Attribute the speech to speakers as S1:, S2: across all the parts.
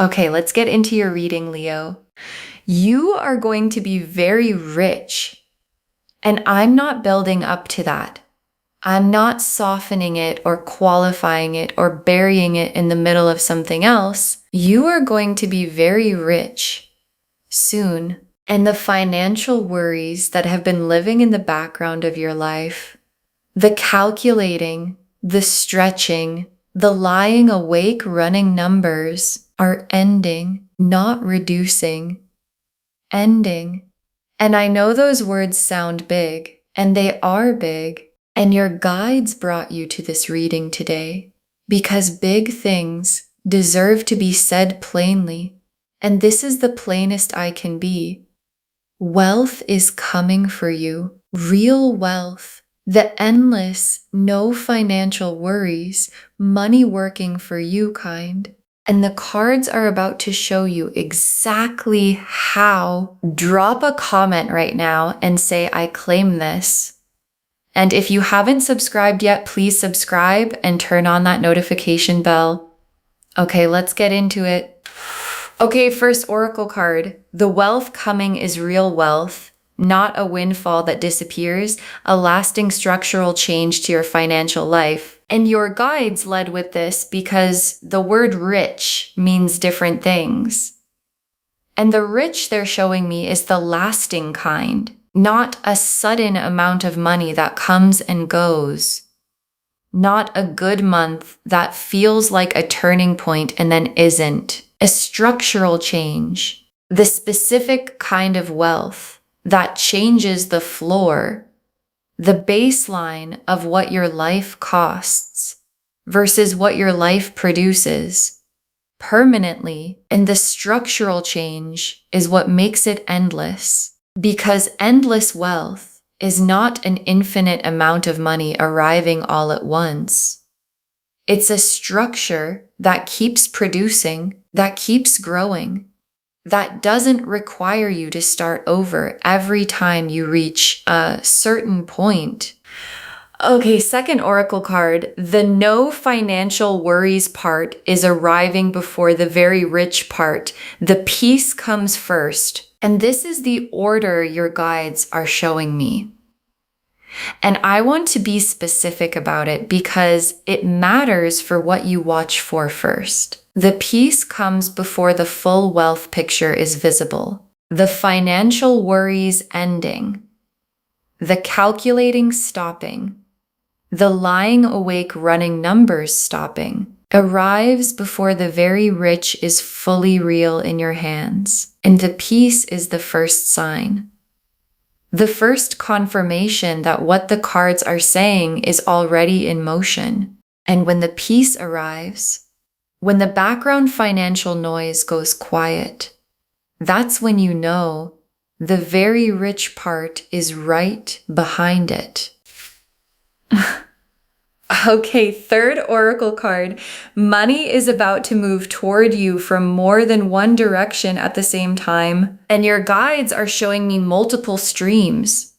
S1: Okay, let's get into your reading, Leo. You are going to be very rich, and I'm not building up to that. I'm not softening it or qualifying it or burying it in the middle of something else. You are going to be very rich soon. And the financial worries that have been living in the background of your life, the calculating, the stretching, the lying awake running numbers are ending, not reducing, ending. And I know those words sound big, and they are big. And your guides brought you to this reading today because big things deserve to be said plainly. And this is the plainest I can be. Wealth is coming for you. Real wealth. The endless, no financial worries, money working for you kind. And the cards are about to show you exactly how. Drop a comment right now and say, I claim this. And if you haven't subscribed yet, please subscribe and turn on that notification bell. Okay, let's get into it. Okay, first oracle card. The wealth coming is real wealth, not a windfall that disappears, a lasting structural change to your financial life. And your guides led with this because the word rich means different things. And the rich they're showing me is the lasting kind. Not a sudden amount of money that comes and goes. Not a good month that feels like a turning point and then isn't. A structural change. The specific kind of wealth that changes the floor, the baseline of what your life costs versus what your life produces permanently. And the structural change is what makes it endless. Because endless wealth is not an infinite amount of money arriving all at once. It's a structure that keeps producing, that keeps growing, that doesn't require you to start over every time you reach a certain point. Okay, second oracle card. The no financial worries part is arriving before the very rich part. The peace comes first. And this is the order your guides are showing me. And I want to be specific about it because it matters for what you watch for first. The peace comes before the full wealth picture is visible. The financial worries ending. The calculating stopping. The lying awake running numbers stopping. Arrives before the very rich is fully real in your hands. And the peace is the first sign. The first confirmation that what the cards are saying is already in motion. And when the peace arrives, when the background financial noise goes quiet, that's when you know the very rich part is right behind it. Okay, third oracle card. Money is about to move toward you from more than one direction at the same time. And your guides are showing me multiple streams.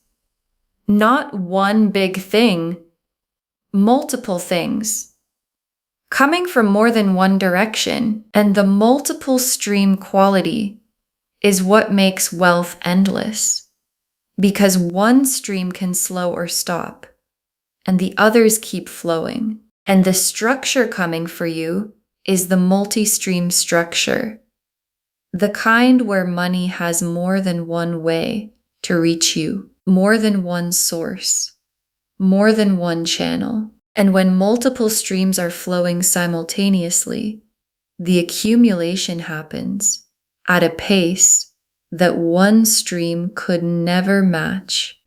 S1: Not one big thing, multiple things. Coming from more than one direction. And the multiple stream quality is what makes wealth endless. Because one stream can slow or stop. And the others keep flowing. And the structure coming for you is the multi-stream structure. The kind where money has more than one way to reach you, more than one source, more than one channel. And when multiple streams are flowing simultaneously, the accumulation happens at a pace that one stream could never match.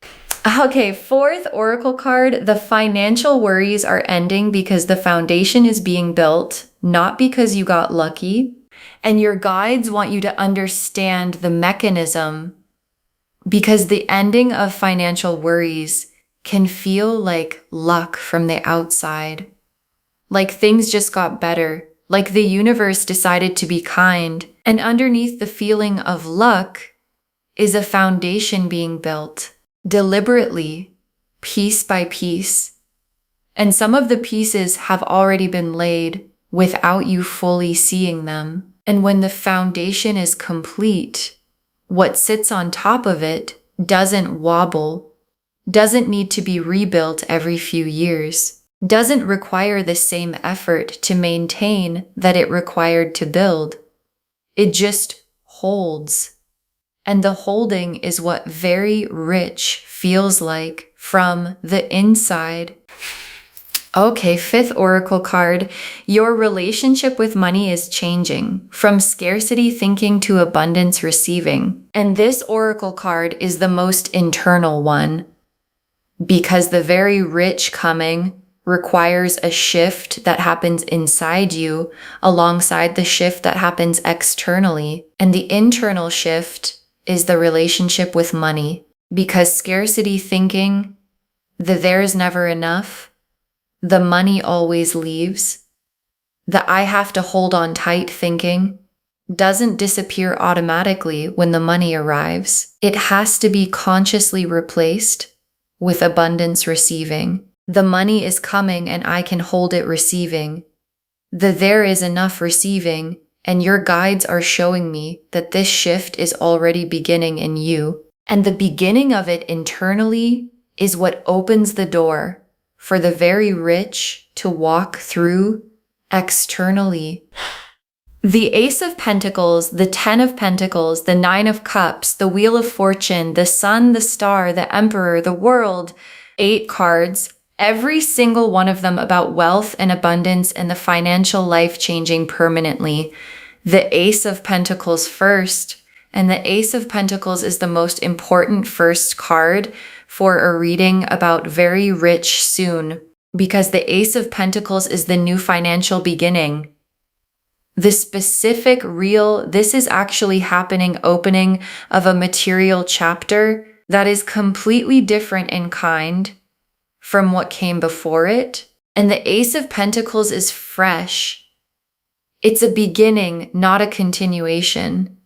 S1: Okay, fourth oracle card. The financial worries are ending because the foundation is being built, not because you got lucky. And your guides want you to understand the mechanism because the ending of financial worries can feel like luck from the outside. Like things just got better, like the universe decided to be kind. And underneath the feeling of luck is a foundation being built. Deliberately, piece by piece. And some of the pieces have already been laid without you fully seeing them. And when the foundation is complete, what sits on top of it doesn't wobble, doesn't need to be rebuilt every few years, doesn't require the same effort to maintain that it required to build. It just holds. And the holding is what very rich feels like from the inside. Okay, fifth oracle card. Your relationship with money is changing from scarcity thinking to abundance receiving. And this oracle card is the most internal one because the very rich coming requires a shift that happens inside you alongside the shift that happens externally. And the internal shift is the relationship with money, because scarcity thinking, the there's never enough, the money always leaves, the I have to hold on tight thinking doesn't disappear automatically when the money arrives. It has to be consciously replaced with abundance receiving. The money is coming and I can hold it receiving. The there is enough receiving, and your guides are showing me that this shift is already beginning in you. And the beginning of it internally is what opens the door for the very rich to walk through externally. The Ace of Pentacles, the Ten of Pentacles, the Nine of Cups, the Wheel of Fortune, the Sun, the Star, the Emperor, the World, 8 cards, every single one of them about wealth and abundance and the financial life changing permanently. The Ace of Pentacles first, and the Ace of Pentacles is the most important first card for a reading about very rich soon, because the Ace of Pentacles is the new financial beginning. The specific this is actually happening, opening of a material chapter that is completely different in kind from what came before it. And the Ace of Pentacles is fresh. It's a beginning, not a continuation.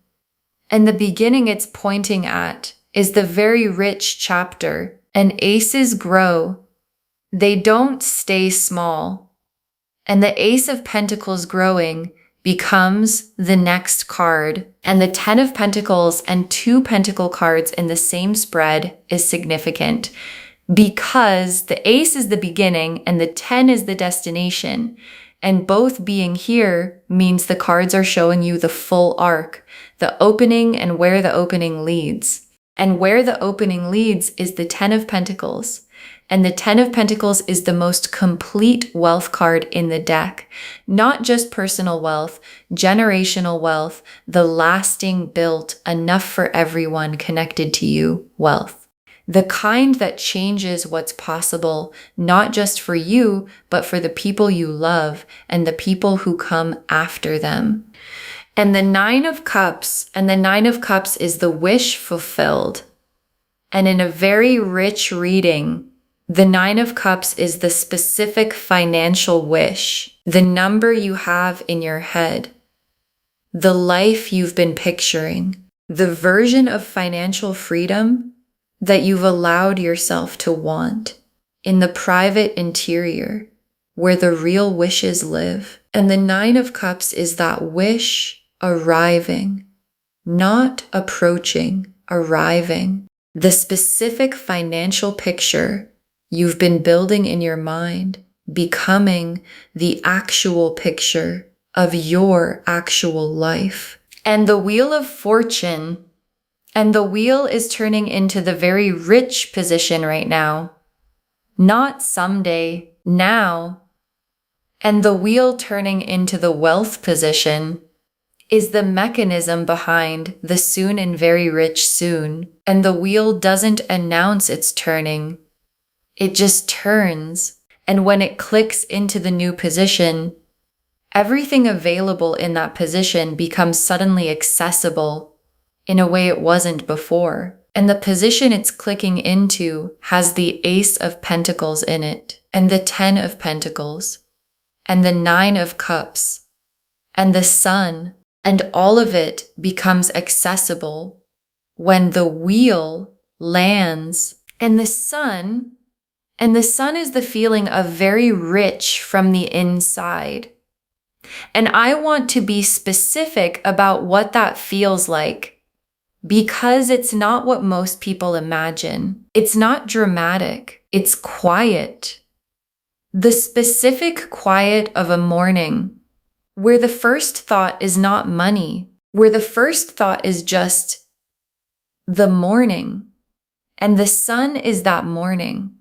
S1: And the beginning it's pointing at is the very rich chapter. And aces grow. They don't stay small. And the Ace of Pentacles growing becomes the next card. And the Ten of Pentacles and 2 Pentacle cards in the same spread is significant, because the Ace is the beginning and the 10 is the destination. And both being here means the cards are showing you the full arc, the opening and where the opening leads. And where the opening leads is the 10 of Pentacles. And the 10 of Pentacles is the most complete wealth card in the deck. Not just personal wealth, generational wealth, the lasting, built, enough for everyone connected to you wealth. The kind that changes what's possible, not just for you, but for the people you love and the people who come after them. And the Nine of Cups, and the Nine of Cups is the wish fulfilled. And in a very rich reading, the Nine of Cups is the specific financial wish, the number you have in your head, the life you've been picturing, the version of financial freedom that you've allowed yourself to want in the private interior where the real wishes live. And the Nine of Cups is that wish arriving, not approaching, arriving. The specific financial picture you've been building in your mind becoming the actual picture of your actual life. And the Wheel of Fortune, and the wheel is turning into the very rich position right now. Not someday, now. And the wheel turning into the wealth position is the mechanism behind the soon and very rich soon. And the wheel doesn't announce it's turning. It just turns. And when it clicks into the new position, everything available in that position becomes suddenly accessible in a way it wasn't before. And the position it's clicking into has the Ace of Pentacles in it, and the 10 of Pentacles, and the 9 of Cups, and the Sun, and all of it becomes accessible when the wheel lands. And the Sun is the feeling of very rich from the inside. And I want to be specific about what that feels like, because it's not what most people imagine. It's not dramatic. It's quiet. The specific quiet of a morning, where the first thought is not money, where the first thought is just the morning, and the sun is that morning.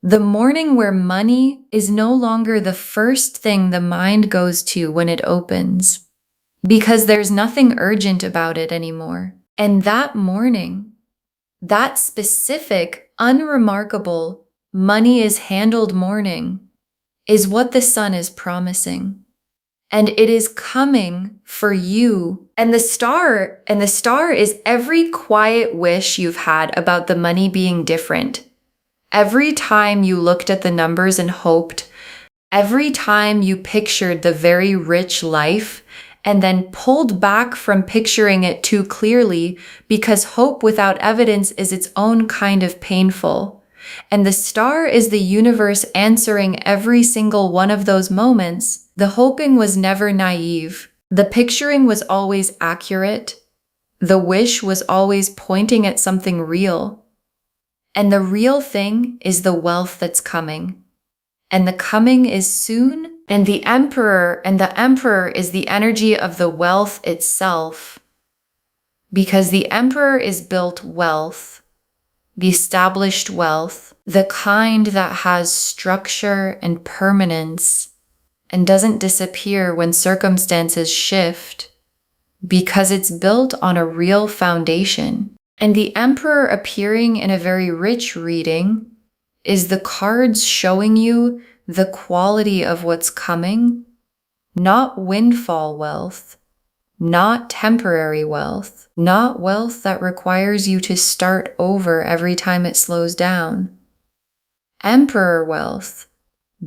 S1: The morning where money is no longer the first thing the mind goes to when it opens, because there's nothing urgent about it anymore. And that morning, that specific, unremarkable, money is handled morning is what the sun is promising. And it is coming for you. And the star is every quiet wish you've had about the money being different. Every time you looked at the numbers and hoped, every time you pictured the very rich life and then pulled back from picturing it too clearly, because hope without evidence is its own kind of painful. And the star is the universe answering every single one of those moments. The hoping was never naive. The picturing was always accurate. The wish was always pointing at something real. And the real thing is the wealth that's coming. And the coming is soon. And the emperor is the energy of the wealth itself. Because the emperor is built wealth, the established wealth, the kind that has structure and permanence and doesn't disappear when circumstances shift, because it's built on a real foundation. And the emperor appearing in a very rich reading is the cards showing you the quality of what's coming, not windfall wealth, not temporary wealth, not wealth that requires you to start over every time it slows down. Emperor wealth,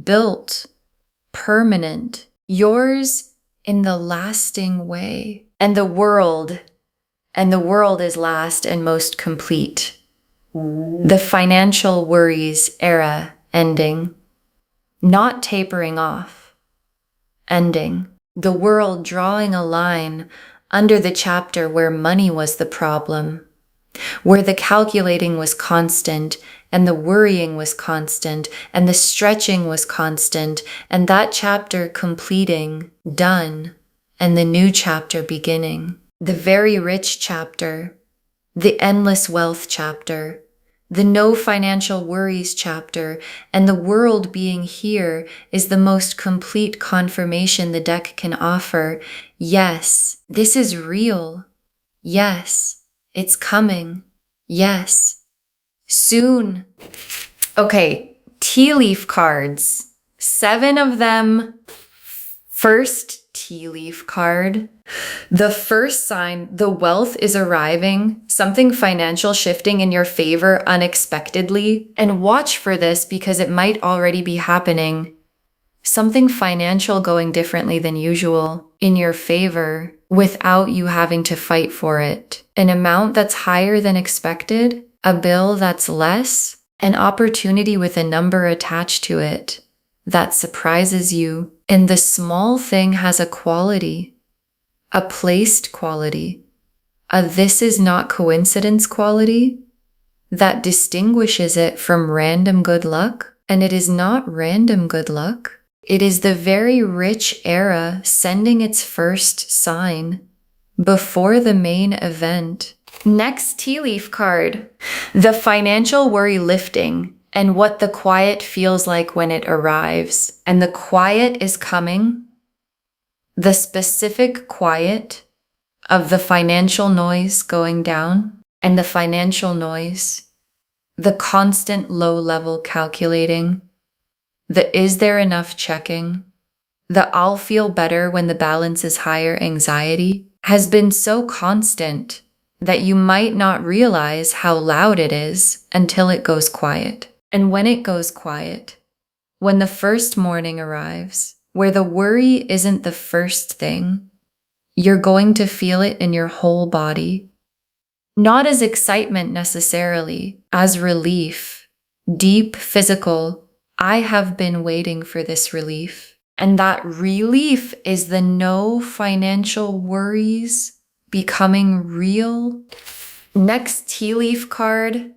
S1: built, permanent, yours in the lasting way. And the world is last and most complete. The financial worries era ending, not tapering off, ending. The world drawing a line under the chapter where money was the problem, where the calculating was constant and the worrying was constant and the stretching was constant, and that chapter completing, done, and the new chapter beginning. The very rich chapter, the endless wealth chapter, the no financial worries chapter, and the world being here is the most complete confirmation the deck can offer. Yes, this is real. Yes, it's coming. Yes, soon. Okay, tea leaf cards. 7 of them. First tea leaf card. The first sign, the wealth is arriving, something financial shifting in your favor unexpectedly. And watch for this because it might already be happening. Something financial going differently than usual in your favor without you having to fight for it. An amount that's higher than expected, a bill that's less, an opportunity with a number attached to it that surprises you. And the small thing has a quality, a placed quality, a this is not coincidence quality that distinguishes it from random good luck. And it is not random good luck. It is the very rich era sending its first sign before the main event. Next tea leaf card, the financial worry lifting and what the quiet feels like when it arrives. And the quiet is coming. The specific quiet of the financial noise going down, and the financial noise, the constant low-level calculating, the is there enough checking, the I'll feel better when the balance is higher anxiety has been so constant that you might not realize how loud it is until it goes quiet. And when it goes quiet, when the first morning arrives, where the worry isn't the first thing, you're going to feel it in your whole body. Not as excitement necessarily, as relief, deep physical, I have been waiting for this relief. And that relief is the no financial worries becoming real. Next tea leaf card,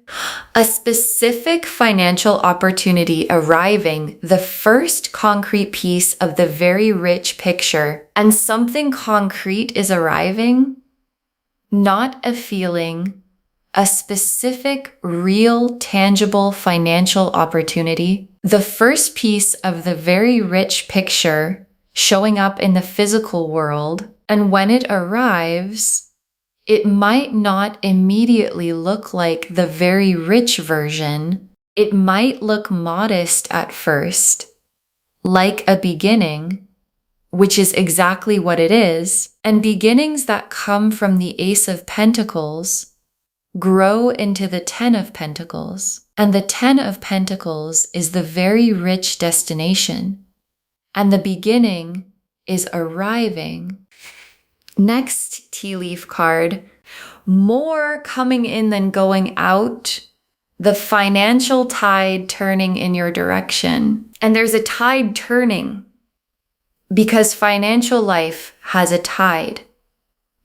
S1: a specific financial opportunity arriving, the first concrete piece of the very rich picture. And something concrete is arriving, not a feeling, a specific, real, tangible financial opportunity. The first piece of the very rich picture showing up in the physical world. And when it arrives, it might not immediately look like the very rich version. It might look modest at first, like a beginning, which is exactly what it is. And beginnings that come from the Ace of Pentacles grow into the Ten of Pentacles. And the Ten of Pentacles is the very rich destination. And the beginning is arriving. Next tea leaf card, more coming in than going out. The financial tide turning in your direction. And there's a tide turning because financial life has a tide.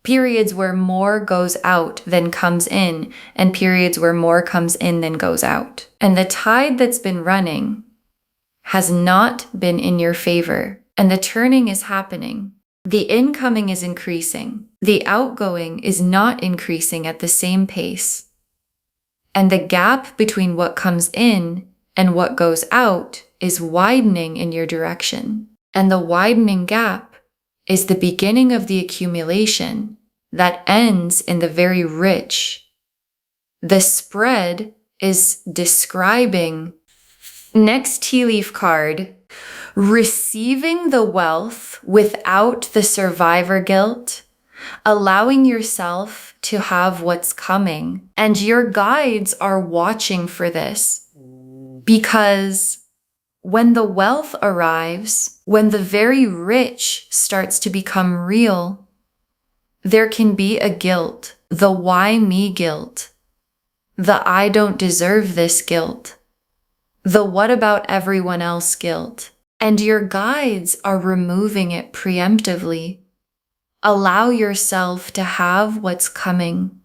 S1: Periods where more goes out than comes in, and periods where more comes in than goes out. And the tide that's been running has not been in your favor, and the turning is happening. The incoming is increasing. The outgoing is not increasing at the same pace. And the gap between what comes in and what goes out is widening in your direction. And the widening gap is the beginning of the accumulation that ends in the very rich. The spread is describing, next tea leaf card, receiving the wealth without the survivor guilt, allowing yourself to have what's coming. And your guides are watching for this because when the wealth arrives, when the very rich starts to become real, there can be a guilt, the why me guilt, the I don't deserve this guilt, the what about everyone else guilt. And your guides are removing it preemptively. Allow yourself to have what's coming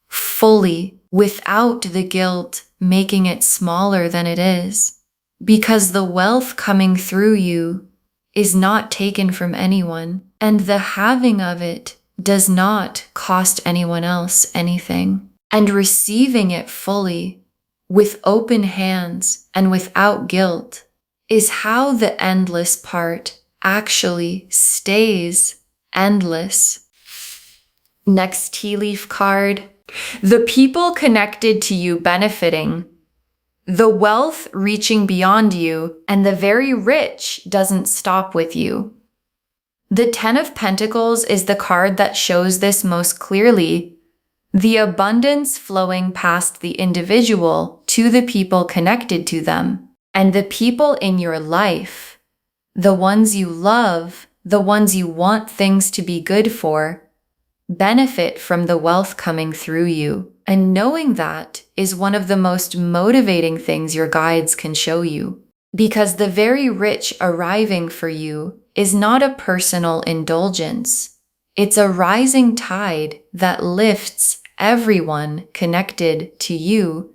S1: fully without the guilt making it smaller than it is. Because the wealth coming through you is not taken from anyone, and the having of it does not cost anyone else anything. And receiving it fully, with open hands and without guilt, is how the endless part actually stays endless. Next tea leaf card, the people connected to you benefiting, the wealth reaching beyond you, and the very rich doesn't stop with you. The Ten of Pentacles is the card that shows this most clearly. The abundance flowing past the individual to the people connected to them. And the people in your life, the ones you love, the ones you want things to be good for, benefit from the wealth coming through you. And knowing that is one of the most motivating things your guides can show you. Because the very rich arriving for you is not a personal indulgence. It's a rising tide that lifts everyone connected to you.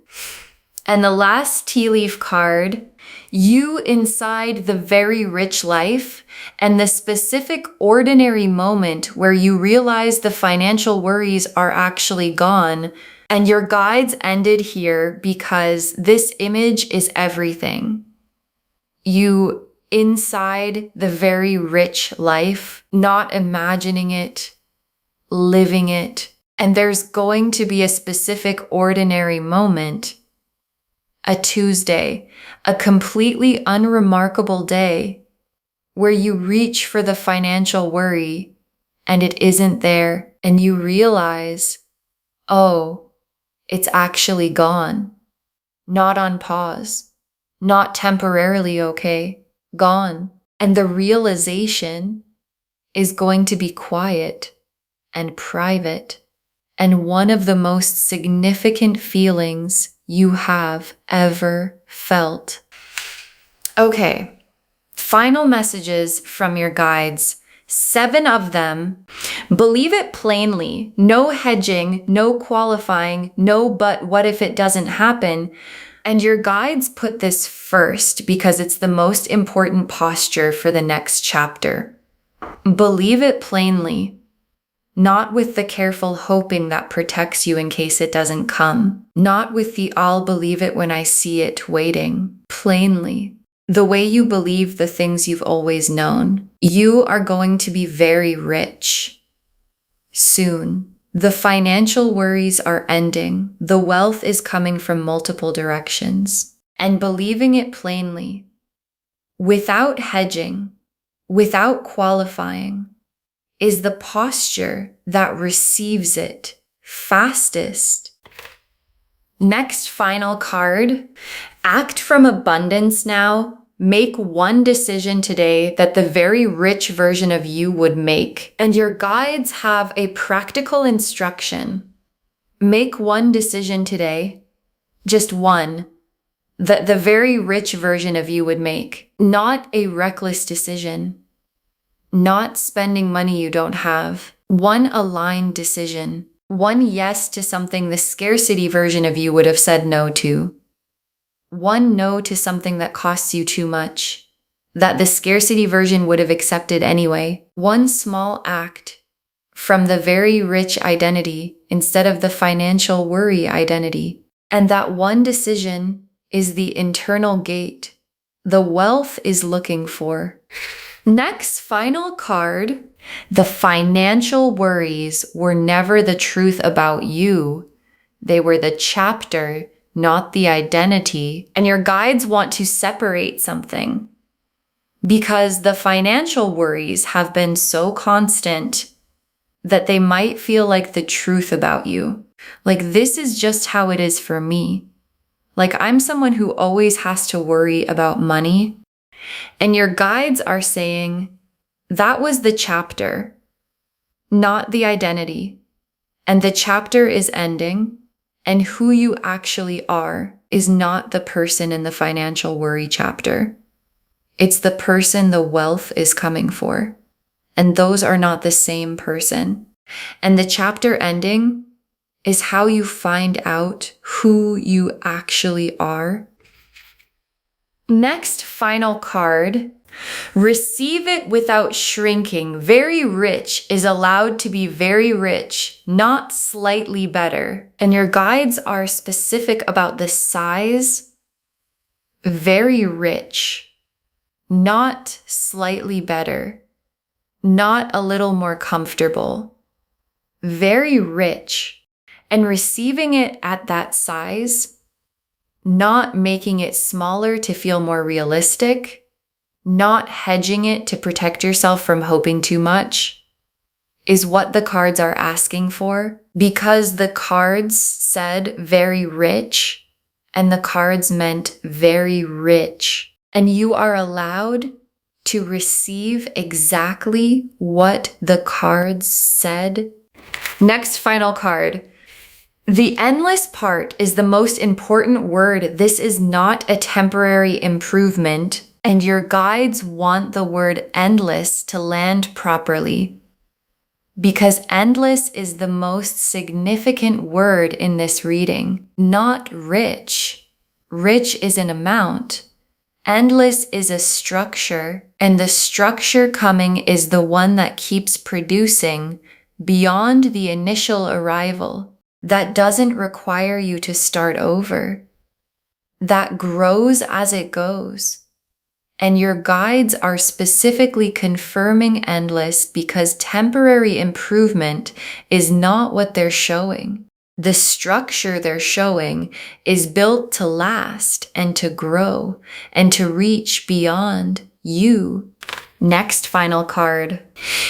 S1: And the last tea leaf card, you inside the very rich life and the specific ordinary moment where you realize the financial worries are actually gone. And your guides ended here because this image is everything. You inside the very rich life, not imagining it, living it. And there's going to be a specific ordinary moment, a Tuesday, a completely unremarkable day where you reach for the financial worry and it isn't there, and you realize, oh, it's actually gone. Not on pause, not temporarily okay, gone. And the realization is going to be quiet and private, and one of the most significant feelings you have ever felt. Okay, Final messages from your guides. 7 of them. Believe it plainly. No hedging, no qualifying, no but what if it doesn't happen. And your guides put this first because it's the most important posture for the next chapter. Believe it plainly, not with the careful hoping that protects you in case it doesn't come, not with the I'll believe it when I see it waiting. Plainly, the way you believe the things you've always known. You are going to be very rich soon. The financial worries are ending. The wealth is coming from multiple directions. And believing it plainly, without hedging, without qualifying, is the posture that receives it fastest. Next final card. Act from abundance now. Make one decision today that the very rich version of you would make. And your guides have a practical instruction. Make one decision today, just one, that the very rich version of you would make. Not a reckless decision. Not spending money you don't have. One aligned decision. One yes to something the scarcity version of you would have said no to. One no to something that costs you too much, that the scarcity version would have accepted anyway. One small act from the very rich identity instead of the financial worry identity. And that one decision is the internal gate the wealth is looking for. Next, final card. The financial worries were never the truth about you. They were the chapter, not the identity. And your guides want to separate something because the financial worries have been so constant that they might feel like the truth about you. Like, this is just how it is for me. Like, I'm someone who always has to worry about money. And your guides are saying that was the chapter, not the identity. And the chapter is ending. And who you actually are is not the person in the financial worry chapter. It's the person the wealth is coming for. And those are not the same person. And the chapter ending is how you find out who you actually are. Next, final card. Receive it without shrinking. Very rich is allowed to be very rich, not slightly better. And your guides are specific about the size. Very rich, not slightly better, not a little more comfortable. Very rich. And receiving it at that size, not making it smaller to feel more realistic, not hedging it to protect yourself from hoping too much, is what the cards are asking for. Because the cards said very rich, and the cards meant very rich. And you are allowed to receive exactly what the cards said. Next final card. The endless part is the most important word. This is not a temporary improvement. And your guides want the word endless to land properly. Because endless is the most significant word in this reading, not rich. Rich is an amount. Endless is a structure, and the structure coming is the one that keeps producing beyond the initial arrival, that doesn't require you to start over, that grows as it goes. And your guides are specifically confirming endless because temporary improvement is not what they're showing. The structure they're showing is built to last and to grow and to reach beyond you. Next final card.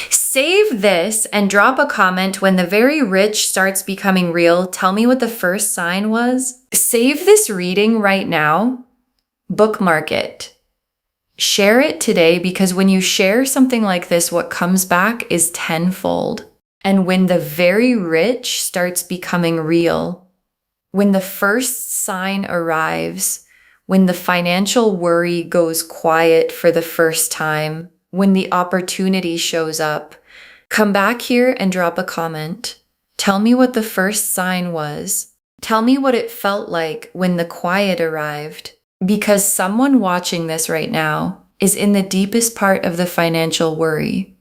S1: Save this and drop a comment when the very rich starts becoming real. Tell me what the first sign was. Save this reading right now. Bookmark it. Share it today, because when you share something like this, what comes back is tenfold. And when the very rich starts becoming real, when the first sign arrives, when the financial worry goes quiet for the first time, when the opportunity shows up, come back here and drop a comment. Tell me what the first sign was. Tell me what it felt like when the quiet arrived. Because someone watching this right now is in the deepest part of the financial worry.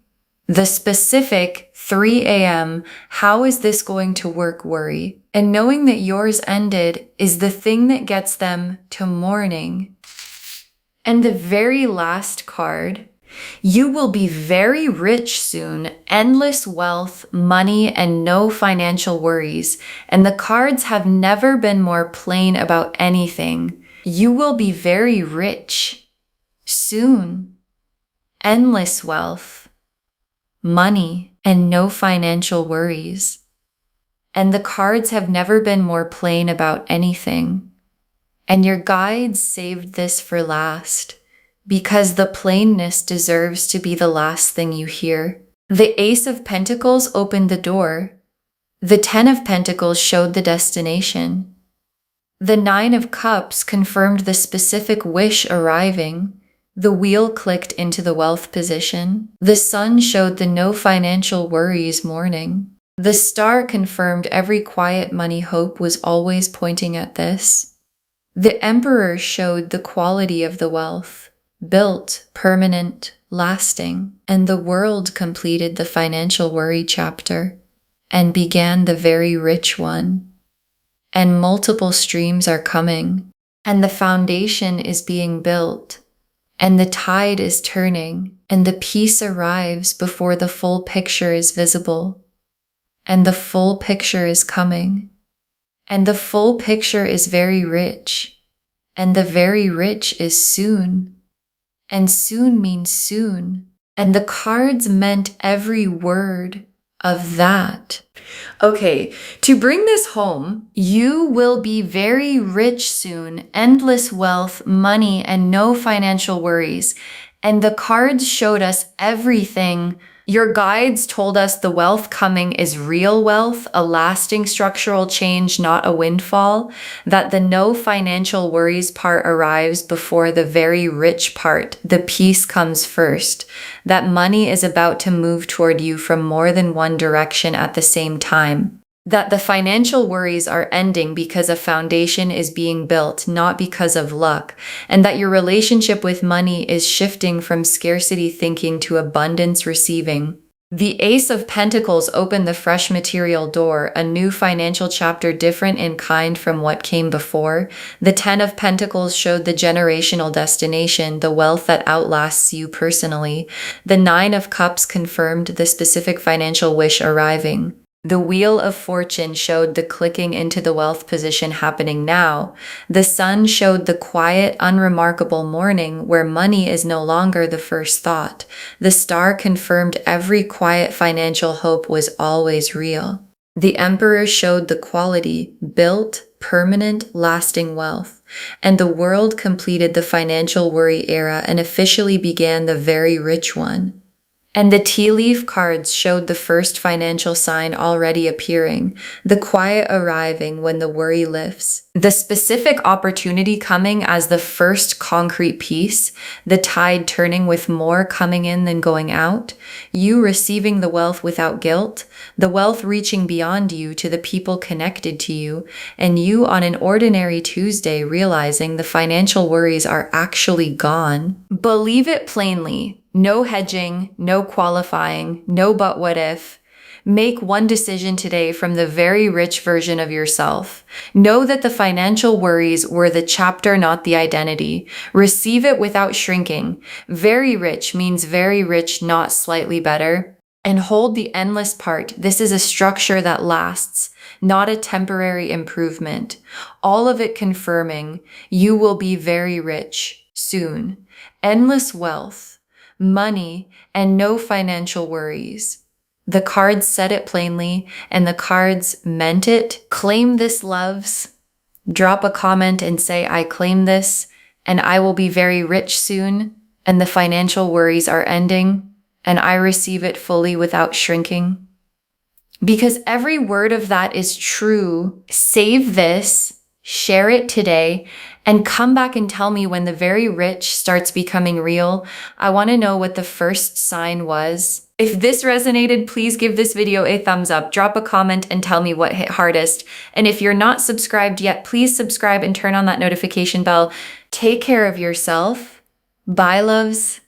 S1: The specific 3 a.m., how is this going to work worry? And knowing that yours ended is the thing that gets them to mourning. And the very last card, you will be very rich soon, endless wealth, money, and no financial worries. And the cards have never been more plain about anything. You will be very rich soon, endless wealth, money, and no financial worries. And the cards have never been more plain about anything. And your guides saved this for last, because the plainness deserves to be the last thing you hear. The Ace of Pentacles opened the door. The 10 of Pentacles showed the destination. The 9 of Cups confirmed the specific wish arriving. The wheel clicked into the wealth position. The Sun showed the no financial worries morning. The Star confirmed every quiet money hope was always pointing at this. The Emperor showed the quality of the wealth, built, permanent, lasting, and the World completed the financial worry chapter and began the very rich one. And multiple streams are coming, and the foundation is being built, and the tide is turning, and the peace arrives before the full picture is visible, and the full picture is coming, and the full picture is very rich, and the very rich is soon, and soon means soon, and the cards meant every word of that. Okay, to bring this home, you will be very rich soon, endless wealth, money, and no financial worries. And the cards showed us everything. Your guides told us the wealth coming is real wealth, a lasting structural change, not a windfall, that the no financial worries part arrives before the very rich part. The peace comes first, that money is about to move toward you from more than one direction at the same time. That the financial worries are ending because a foundation is being built, not because of luck, and that your relationship with money is shifting from scarcity thinking to abundance receiving. The Ace of Pentacles opened the fresh material door, a new financial chapter different in kind from what came before. The 10 of Pentacles showed the generational destination, the wealth that outlasts you personally. The 9 of Cups confirmed the specific financial wish arriving. The Wheel of Fortune showed the clicking into the wealth position happening now. The Sun showed the quiet, unremarkable morning where money is no longer the first thought. The Star confirmed every quiet financial hope was always real. The Emperor showed the quality, built, permanent, lasting wealth. And the World completed the financial worry era and officially began the very rich one. And the tea leaf cards showed the first financial sign already appearing, the quiet arriving when the worry lifts, the specific opportunity coming as the first concrete piece, the tide turning with more coming in than going out, you receiving the wealth without guilt, the wealth reaching beyond you to the people connected to you, and you on an ordinary Tuesday realizing the financial worries are actually gone. Believe it plainly. No hedging, no qualifying, no but what if. Make one decision today from the very rich version of yourself. Know that the financial worries were the chapter, not the identity. Receive it without shrinking. Very rich means very rich, not slightly better. And hold the endless part. This is a structure that lasts, not a temporary improvement. All of it confirming you will be very rich soon. Endless wealth, money, and no financial worries. The cards said it plainly, and the cards meant it. Claim this, loves. Drop a comment and say, I claim this, and I will be very rich soon, and the financial worries are ending, and I receive it fully without shrinking. Because every word of that is true. Save this, share it today, And come back and tell me when the very rich starts becoming real. I want to know what the first sign was. If this resonated, please give this video a thumbs up, drop a comment, and tell me what hit hardest. And if you're not subscribed yet, please subscribe and turn on that notification bell. Take care of yourself. Bye, loves.